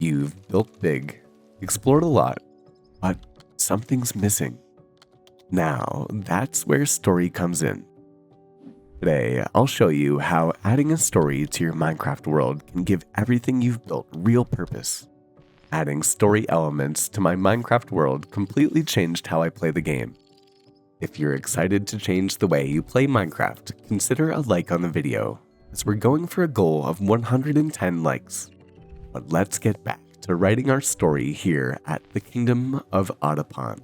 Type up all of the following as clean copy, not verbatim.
You've built big, explored a lot, but something's missing. Now, that's where story comes in. Today, I'll show you how adding a story to your Minecraft world can give everything you've built real purpose. Adding story elements to my Minecraft world completely changed how I play the game. If you're excited to change the way you play Minecraft, consider a like on the video, as we're going for a goal of 110 likes. But let's get back to writing our story here at the Kingdom of Otapon.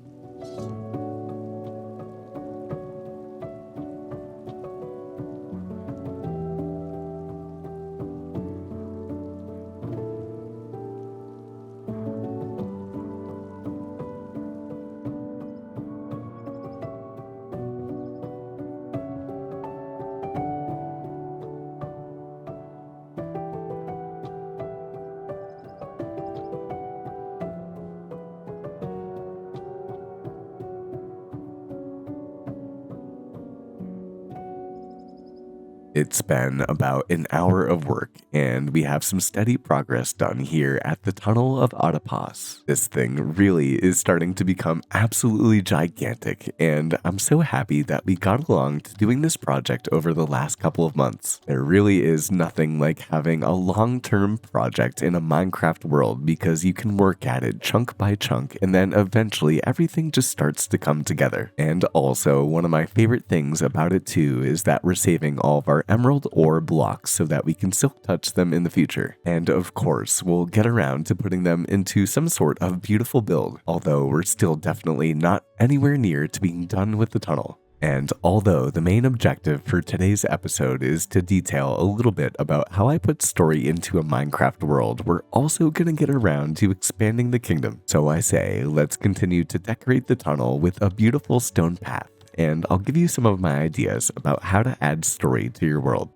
It's been about an hour of work, and we have some steady progress done here at the Tunnel of Oedipus. This thing really is starting to become absolutely gigantic, and I'm so happy that we got along to doing this project over the last couple of months. There really is nothing like having a long-term project in a Minecraft world because you can work at it chunk by chunk, and then eventually everything just starts to come together. And also, one of my favorite things about it too is that we're saving all of our emerald ore blocks so that we can silk touch them in the future. And of course, we'll get around to putting them into some sort of beautiful build, although we're still definitely not anywhere near to being done with the tunnel. And although the main objective for today's episode is to detail a little bit about how I put story into a Minecraft world, we're also going to get around to expanding the kingdom. So I say, let's continue to decorate the tunnel with a beautiful stone path, and I'll give you some of my ideas about how to add story to your world.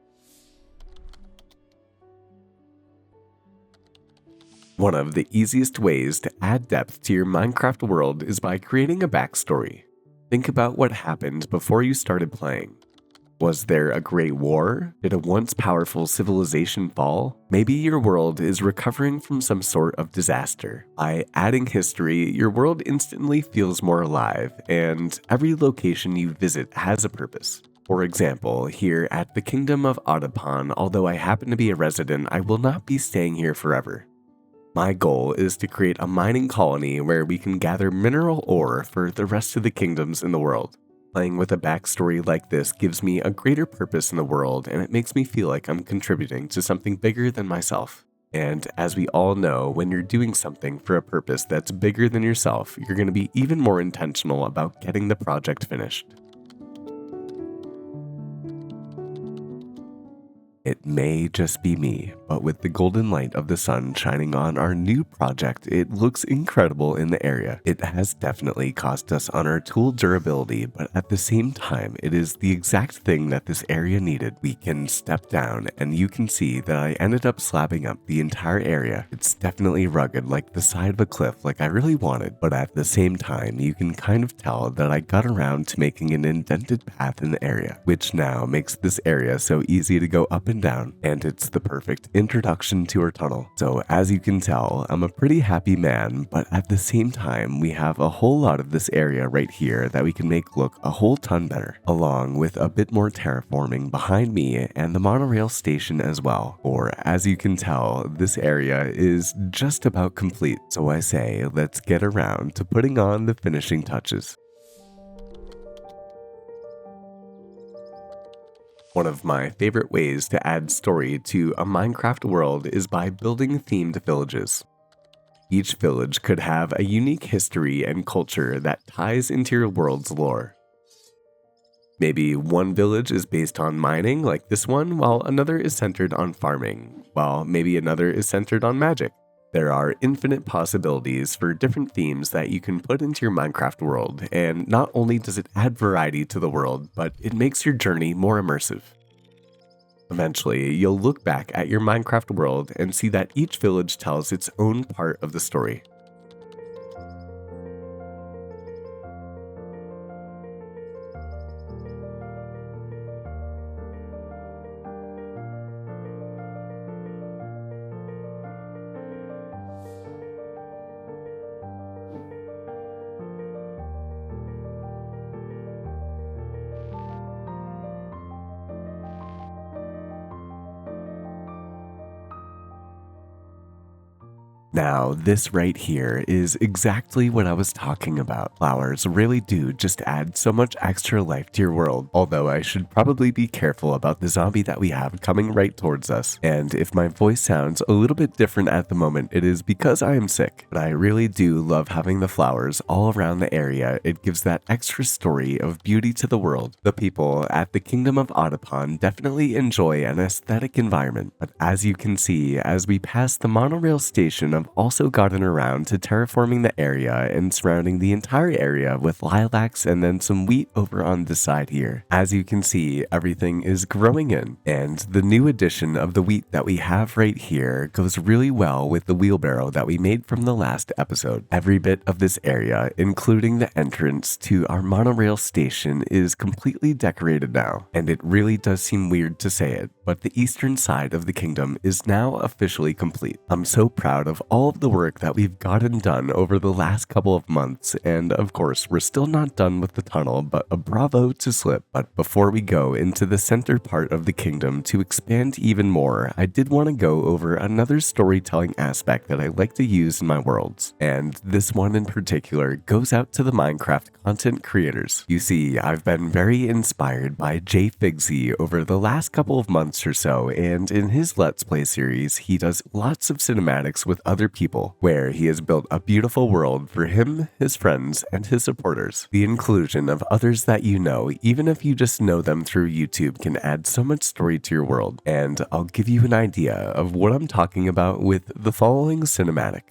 One of the easiest ways to add depth to your Minecraft world is by creating a backstory. Think about what happened before you started playing. Was there a great war? Did a once powerful civilization fall? Maybe your world is recovering from some sort of disaster. By adding history, your world instantly feels more alive, and every location you visit has a purpose. For example, here at the Kingdom of Otapon, although I happen to be a resident, I will not be staying here forever. My goal is to create a mining colony where we can gather mineral ore for the rest of the kingdoms in the world. Playing with a backstory like this gives me a greater purpose in the world, and it makes me feel like I'm contributing to something bigger than myself. And as we all know, when you're doing something for a purpose that's bigger than yourself, you're going to be even more intentional about getting the project finished. It may just be me, but with the golden light of the sun shining on our new project, it looks incredible in the area. It has definitely cost us on our tool durability, but at the same time, it is the exact thing that this area needed. We can step down, and you can see that I ended up slabbing up the entire area. It's definitely rugged, like the side of a cliff, like I really wanted, but at the same time, you can kind of tell that I got around to making an indented path in the area, which now makes this area so easy to go up and down, and it's the perfect introduction to our tunnel. So as you can tell, I'm a pretty happy man, but at the same time, we have a whole lot of this area right here that we can make look a whole ton better, along with a bit more terraforming behind me and the monorail station as well. Or as you can tell, this area is just about complete. So I say, let's get around to putting on the finishing touches. One of my favorite ways to add story to a Minecraft world is by building themed villages. Each village could have a unique history and culture that ties into your world's lore. Maybe one village is based on mining, like this one, while another is centered on farming, while maybe another is centered on magic. There are infinite possibilities for different themes that you can put into your Minecraft world, and not only does it add variety to the world, but it makes your journey more immersive. Eventually, you'll look back at your Minecraft world and see that each village tells its own part of the story. Now, this right here is exactly what I was talking about. Flowers really do just add so much extra life to your world, although I should probably be careful about the zombie that we have coming right towards us. And if my voice sounds a little bit different at the moment, it is because I am sick. But I really do love having the flowers all around the area. It gives that extra story of beauty to the world. The people at the Kingdom of Audipon definitely enjoy an aesthetic environment, but as you can see, as we pass the monorail station, I've also gotten around to terraforming the area and surrounding the entire area with lilacs and then some wheat over on this side here. As you can see, everything is growing in, and the new addition of the wheat that we have right here goes really well with the wheelbarrow that we made from the last episode. Every bit of this area, including the entrance to our monorail station, is completely decorated now, and it really does seem weird to say it, but the eastern side of the kingdom is now officially complete. I'm so proud of all of the work that we've gotten done over the last couple of months, and of course, we're still not done with the tunnel, but a bravo to Slip. But before we go into the center part of the kingdom to expand even more, I did want to go over another storytelling aspect that I like to use in my worlds, and this one in particular goes out to the Minecraft content creators. You see, I've been very inspired by Jay Figsy over the last couple of months or so, and in his Let's Play series, he does lots of cinematics with other people, where he has built a beautiful world for him, his friends, and his supporters. The inclusion of others that you know, even if you just know them through YouTube, can add so much story to your world, and I'll give you an idea of what I'm talking about with the following cinematic.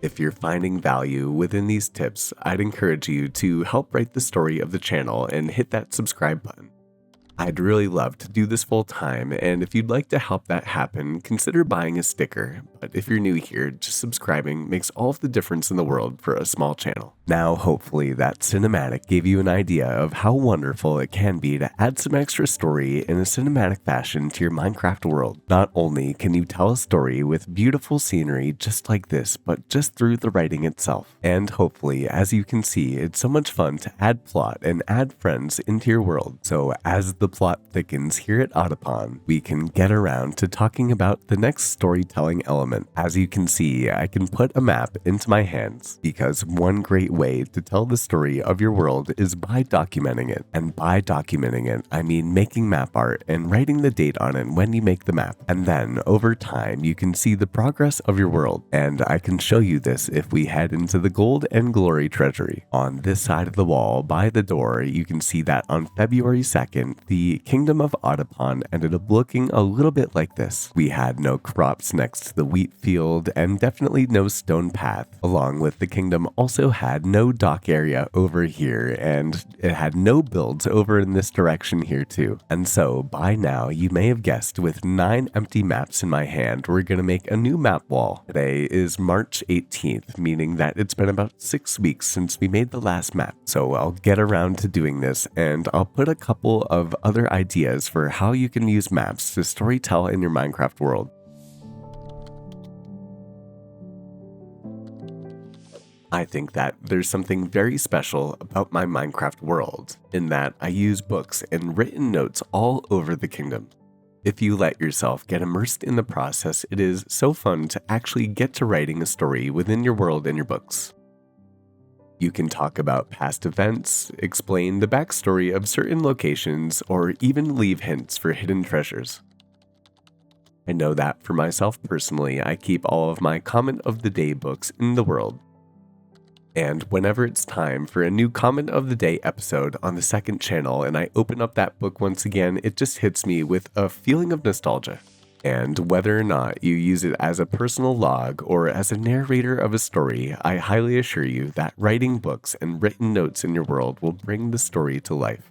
If you're finding value within these tips, I'd encourage you to help write the story of the channel and hit that subscribe button. I'd really love to do this full time, and if you'd like to help that happen, consider buying a sticker. But if you're new here, just subscribing makes all of the difference in the world for a small channel. Now, hopefully that cinematic gave you an idea of how wonderful it can be to add some extra story in a cinematic fashion to your Minecraft world. Not only can you tell a story with beautiful scenery just like this, but just through the writing itself. And hopefully, as you can see, it's so much fun to add plot and add friends into your world. So as the plot thickens here at Audipon, we can get around to talking about the next storytelling element. As you can see, I can put a map into my hands, because one great way to tell the story of your world is by documenting it. And by documenting it, I mean making map art and writing the date on it when you make the map. And then over time, you can see the progress of your world. And I can show you this if we head into the Gold and Glory Treasury. On this side of the wall by the door, you can see that on February 2nd, the Kingdom of Audipon ended up looking a little bit like this. We had no crops next to the wheat field and definitely no stone path. Along with the kingdom also had no dock area over here, and it had no builds over in this direction here too. And so by now you may have guessed, with 9 empty maps in my hand, we're gonna make a new map wall. Today is March 18th, meaning that it's been about 6 weeks since we made the last map. So I'll get around to doing this, and I'll put a couple of other ideas for how you can use maps to storytell in your Minecraft world. I think that there's something very special about my Minecraft world, in that I use books and written notes all over the kingdom. If you let yourself get immersed in the process, it is so fun to actually get to writing a story within your world in your books. You can talk about past events, explain the backstory of certain locations, or even leave hints for hidden treasures. I know that for myself personally, I keep all of my comment of the day books in the world. And whenever it's time for a new comment of the day episode on the second channel and I open up that book once again, it just hits me with a feeling of nostalgia. And whether or not you use it as a personal log or as a narrator of a story, I highly assure you that writing books and written notes in your world will bring the story to life.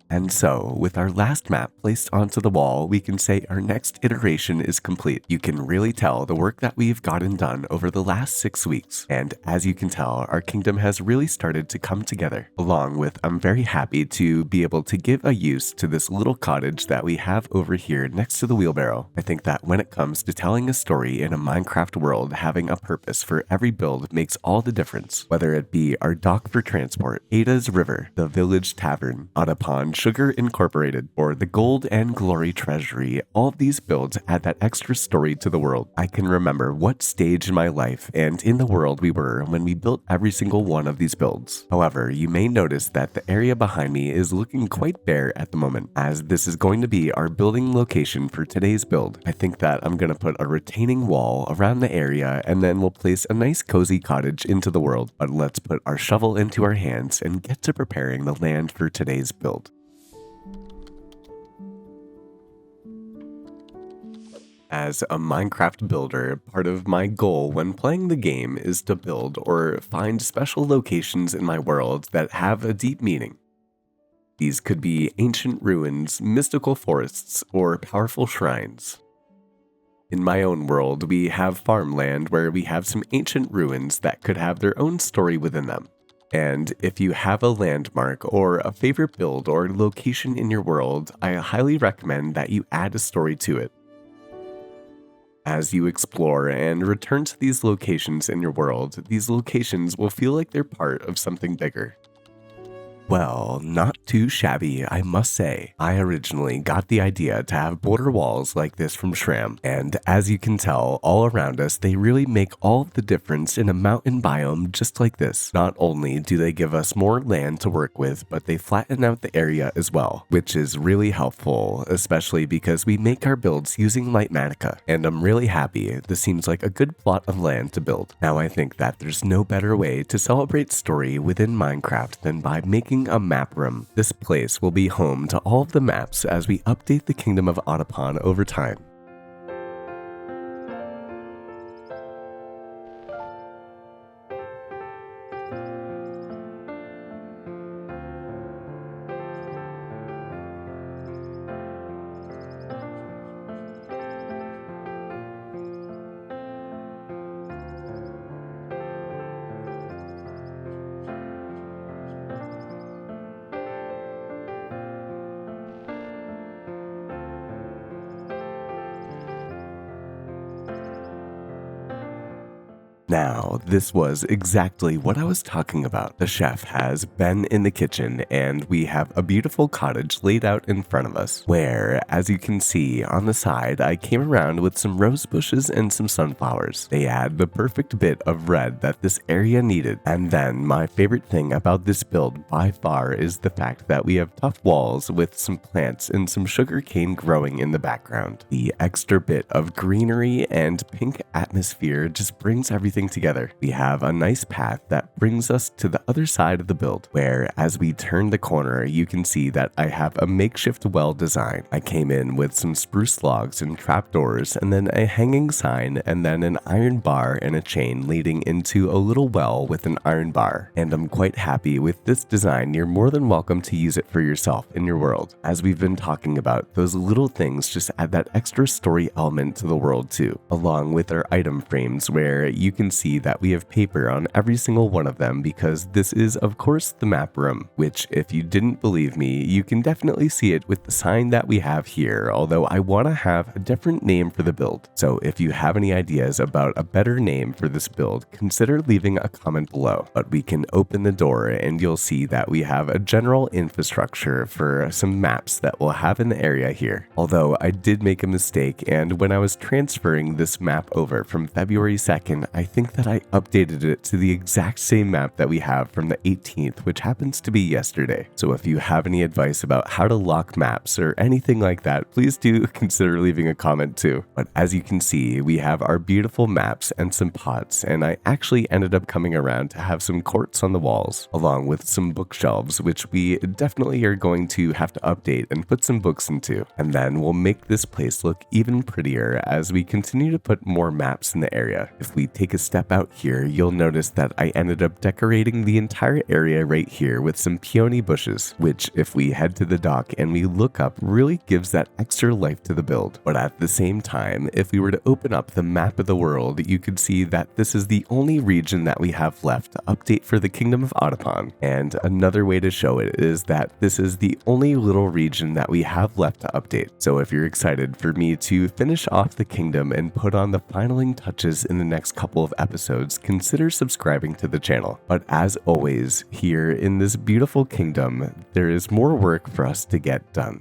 And so, with our last map placed onto the wall, we can say our next iteration is complete. You can really tell the work that we've gotten done over the last 6 weeks. And as you can tell, our kingdom has really started to come together. Along with, I'm very happy to be able to give a use to this little cottage that we have over here next to the wheelbarrow. I think that when it comes to telling a story in a Minecraft world, having a purpose for every build makes all the difference. Whether it be our dock for transport, Ada's River, the village tavern, Otapon Sugar Incorporated, or the Gold and Glory Treasury, all of these builds add that extra story to the world. I can remember what stage in my life and in the world we were when we built every single one of these builds. However, you may notice that the area behind me is looking quite bare at the moment, as this is going to be our building location for today's build. I think that I'm going to put a retaining wall around the area and then we'll place a nice cozy cottage into the world. But let's put our shovel into our hands and get to preparing the land for today's build. As a Minecraft builder, part of my goal when playing the game is to build or find special locations in my world that have a deep meaning. These could be ancient ruins, mystical forests, or powerful shrines. In my own world, we have farmland where we have some ancient ruins that could have their own story within them. And if you have a landmark or a favorite build or location in your world, I highly recommend that you add a story to it. As you explore and return to these locations in your world, these locations will feel like they're part of something bigger. Well, not too shabby, I must say. I originally got the idea to have border walls like this from Shram, and as you can tell, all around us, they really make all of the difference in a mountain biome just like this. Not only do they give us more land to work with, but they flatten out the area as well, which is really helpful, especially because we make our builds using Lightmatica, and I'm really happy. This seems like a good plot of land to build. Now I think that there's no better way to celebrate story within Minecraft than by making a map room. This place will be home to all of the maps as we update the Kingdom of Otapon over time. Now, this was exactly what I was talking about. The chef has been in the kitchen and we have a beautiful cottage laid out in front of us, where, as you can see on the side, I came around with some rose bushes and some sunflowers. They add the perfect bit of red that this area needed. And then my favorite thing about this build by far is the fact that we have tough walls with some plants and some sugarcane growing in the background. The extra bit of greenery and pink atmosphere just brings everything together. We have a nice path that brings us to the other side of the build, where as we turn the corner, you can see that I have a makeshift well design. I came in with some spruce logs and trapdoors, and then a hanging sign, and then an iron bar and a chain leading into a little well with an iron bar. And I'm quite happy with this design. You're more than welcome to use it for yourself in your world. As we've been talking about, those little things just add that extra story element to the world too, along with our item frames where you can see that we have paper on every single one of them, because this is of course the map room, which if you didn't believe me, you can definitely see it with the sign that we have here, although I want to have a different name for the build. So if you have any ideas about a better name for this build, consider leaving a comment below. But we can open the door and you'll see that we have a general infrastructure for some maps that we'll have in the area here. Although I did make a mistake, and when I was transferring this map over from February 2nd, I think that I updated it to the exact same map that we have from the 18th, which happens to be yesterday. So if you have any advice about how to lock maps or anything like that, please do consider leaving a comment too. But as you can see, we have our beautiful maps and some pots, and I actually ended up coming around to have some quartz on the walls, along with some bookshelves, which we definitely are going to have to update and put some books into. And then we'll make this place look even prettier as we continue to put more maps in the area. If we take a step out here, you'll notice that I ended up decorating the entire area right here with some peony bushes, which if we head to the dock and we look up really gives that extra life to the build. But at the same time, if we were to open up the map of the world, you could see that this is the only region that we have left to update for the Kingdom of Otapon. And another way to show it is that this is the only little region that we have left to update. So if you're excited for me to finish off the kingdom and put on the finaling touches in the next couple of episodes, consider subscribing to the channel. But as always, here in this beautiful kingdom, there is more work for us to get done.